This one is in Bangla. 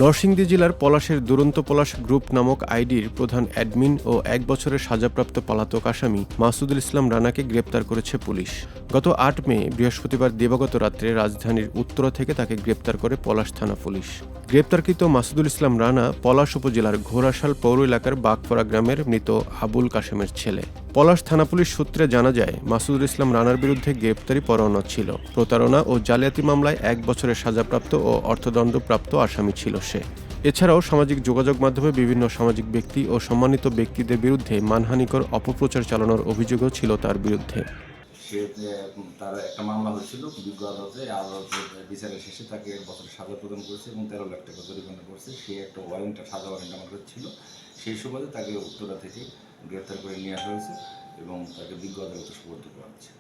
নরসিংদী জেলার পলাশের দুরন্ত পলাশ গ্রুপ নামক আইডির প্রধান অ্যাডমিন ও ১ বছরের সাজাপ্রাপ্ত পলাতক আসামি মাসুদুল ইসলাম রানাকে গ্রেপ্তার করেছে পুলিশ। গত ৮ মে বৃহস্পতিবার দিবাগত রাত্রে রাজধানীর উত্তরা থেকে তাকে গ্রেপ্তার করে পলাশ থানা পুলিশ। গ্রেপ্তারকৃত মাসুদুল ইসলাম রানা পলাশ উপজেলার ঘোড়াশাল পৌর এলাকার বাগপাড়া গ্রামের মৃত আবুল কাশেমের ছেলে। পলাশ থানা পুলিশ সূত্রে জানা যায়, মাসুদুল ইসলাম রানার বিরুদ্ধে গ্রেপ্তারি পরোয়ানা ছিল। প্রতারণা ও জালিয়াতি মামলায় ১ বছরের সাজাপ্রাপ্ত ও অর্থদণ্ডপ্রাপ্ত আসামি ছিল সে। এছাড়াও সামাজিক যোগাযোগ মাধ্যমে বিভিন্ন সামাজিক ব্যক্তি ও সম্মানিত ব্যক্তিদের বিরুদ্ধে মানহানিকর অপপ্রচার চালানোর অভিযোগও ছিল তার বিরুদ্ধে। তার একটা মামলা হয়েছিল বিজ্ঞ আদালতে। আদালতের বিচারের শেষে তাকে ১ বছরের সাজা প্রদান করেছে এবং ১৩ লাখ টাকা জরিমানা করছে। সে একটা সাজা ওয়ারেন্ট আমার কাছে ছিল। সেই সুবাদে তাকে উত্তরা থেকে গ্রেপ্তার করে নিয়ে আসা হয়েছে এবং তাকে বিজ্ঞ আদালতে সোপর্দ করা হচ্ছে।